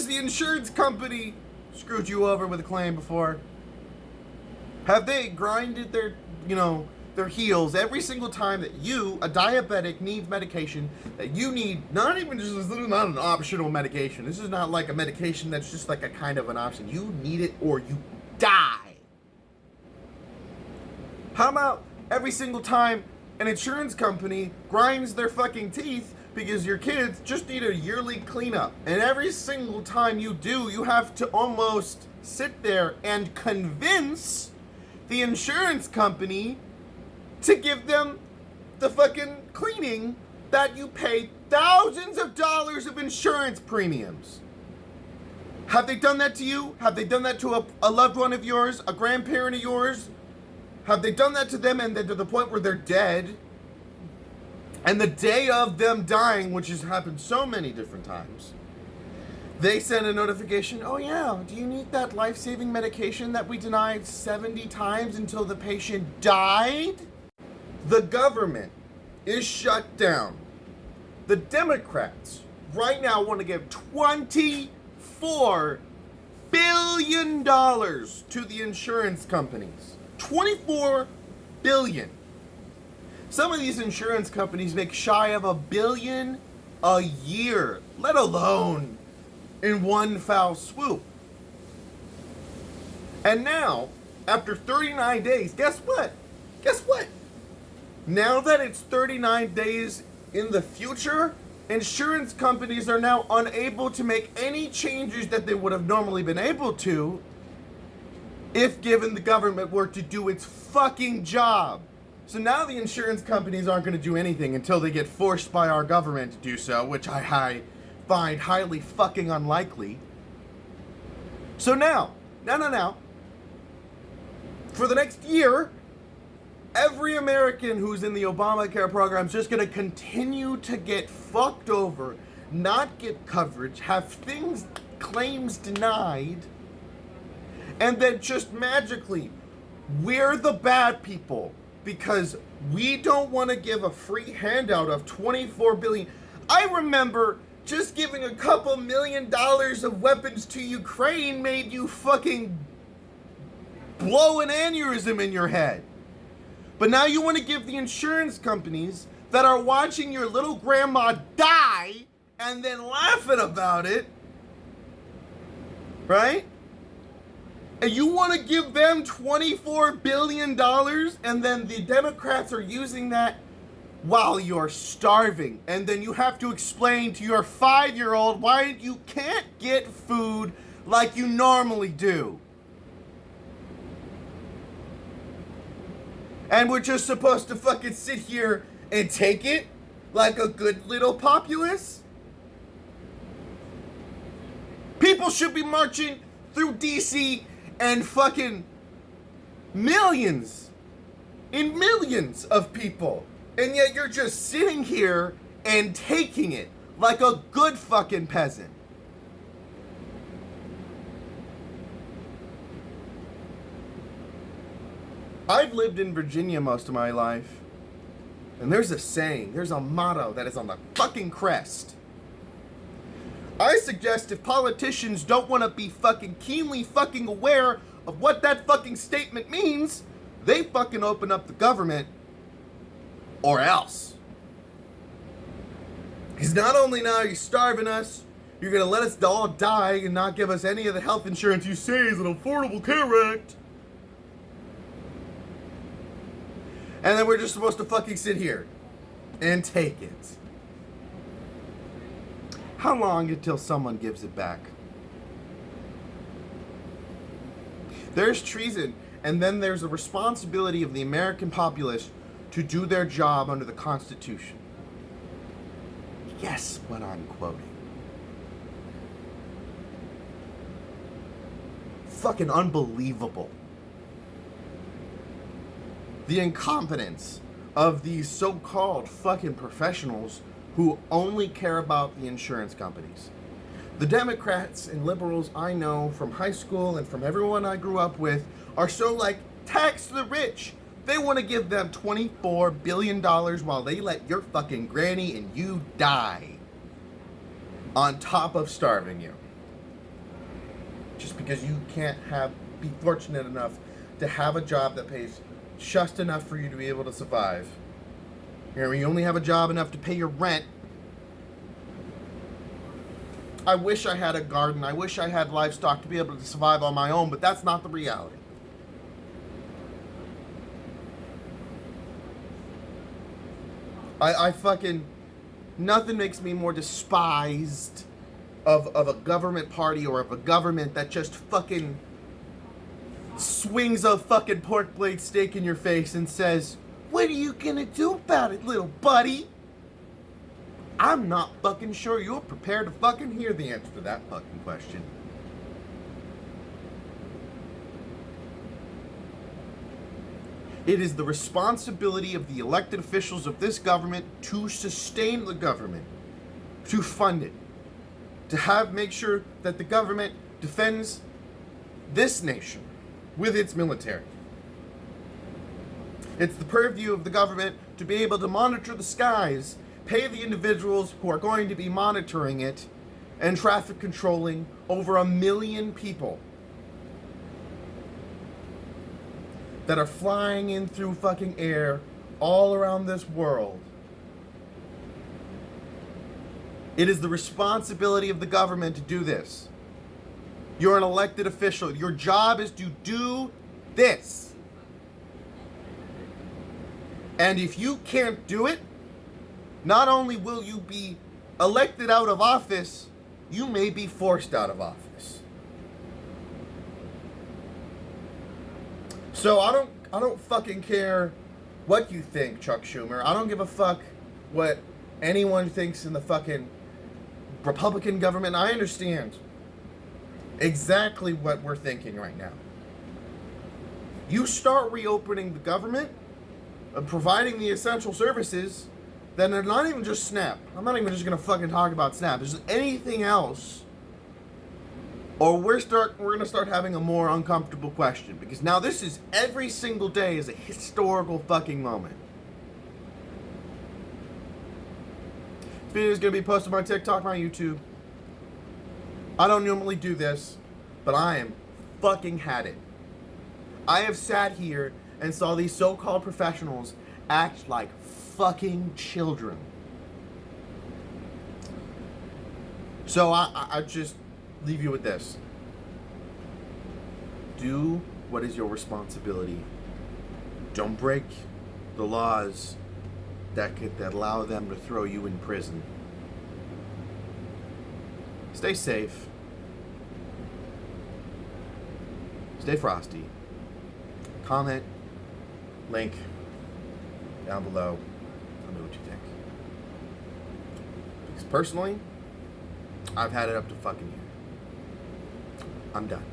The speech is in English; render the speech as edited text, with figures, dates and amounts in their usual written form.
the insurance company screwed you over with a claim before? Have they grinded their heels every single time that you, a diabetic, needs medication that you need? Not even just, this is not an optional medication. This is not like a medication that's just like a kind of an option. You need it or you die. How about every single time an insurance company grinds their fucking teeth because your kids just need a yearly cleanup, and every single time you do, you have to almost sit there and convince the insurance company to give them the fucking cleaning that you pay thousands of dollars of insurance premiums. Have they done that to you? Have they done that to a loved one of yours, a grandparent of yours? Have they done that to them and then to the point where they're dead? And the day of them dying, which has happened so many different times, they send a notification, oh yeah, do you need that life-saving medication that we denied 70 times until the patient died? The government is shut down. The Democrats right now want to give $24 billion to the insurance companies. $24 billion. Some of these insurance companies make shy of $1 billion a year, let alone in one foul swoop. And now, after 39 days, guess what? Guess what? Now that it's 39 days in the future, insurance companies are now unable to make any changes that they would have normally been able to if given the government were to do its fucking job. So now the insurance companies aren't going to do anything until they get forced by our government to do so, which I find highly fucking unlikely. So now, for the next year, every American who's in the Obamacare program is just going to continue to get fucked over, not get coverage, have claims denied, and then just magically, we're the bad people because we don't want to give a free handout of $24 billion. I remember just giving a couple $1 million of weapons to Ukraine made you fucking blow an aneurysm in your head. But now you want to give the insurance companies that are watching your little grandma die and then laughing about it, right? And you want to give them $24 billion, and then the Democrats are using that while you're starving. And then you have to explain to your 5-year-old why you can't get food like you normally do. And we're just supposed to fucking sit here and take it like a good little populace? People should be marching through DC and fucking millions of people. And yet you're just sitting here and taking it like a good fucking peasant. I've lived in Virginia most of my life. And there's a saying, there's a motto that is on the fucking crest. I suggest if politicians don't want to be fucking keenly fucking aware of what that fucking statement means, they fucking open up the government or else. Because not only now are you starving us, you're going to let us all die and not give us any of the health insurance you say is an Affordable Care Act. And then we're just supposed to fucking sit here and take it. How long until someone gives it back? There's treason, and then there's the responsibility of the American populace to do their job under the Constitution. Guess what I'm quoting? Fucking unbelievable. The incompetence of these so-called fucking professionals who only care about the insurance companies. The Democrats and liberals I know from high school and from everyone I grew up with are so like, tax the rich. They want to give them $24 billion while they let your fucking granny and you die on top of starving you. just because you can't be fortunate enough to have a job that pays just enough for you to be able to survive. You know, you only have a job enough to pay your rent. I wish I had a garden. I wish I had livestock to be able to survive on my own, but that's not the reality. I fucking... Nothing makes me more despised of a government party or of a government that just fucking swings a fucking pork blade steak in your face and says, "What are you gonna do about it, little buddy?" I'm not fucking sure you're prepared to fucking hear the answer to that fucking question. It is the responsibility of the elected officials of this government to sustain the government, to fund it, to make sure that the government defends this nation with its military. It's the purview of the government to be able to monitor the skies, pay the individuals who are going to be monitoring it, and traffic controlling over 1 million people that are flying in through fucking air all around this world. It is the responsibility of the government to do this. You're an elected official. Your job is to do this. And if you can't do it, not only will you be elected out of office, you may be forced out of office. So I don't fucking care what you think, Chuck Schumer. I don't give a fuck what anyone thinks in the fucking Republican government. I understand exactly what we're thinking right now. You start reopening the government and providing the essential services, then they're not even just SNAP. I'm not even just gonna fucking talk about SNAP. There's anything else, or we're gonna start having a more uncomfortable question, because now this is every single day is a historical fucking moment. This video is gonna be posted on TikTok, my YouTube. I don't normally do this, but I am fucking had it. I have sat here and saw these so-called professionals act like fucking children. So I just leave you with this. Do what is your responsibility. Don't break the laws that allow them to throw you in prison. Stay safe. Stay frosty. Comment, link down below. Tell me what you think. Because personally, I've had it up to fucking here. I'm done.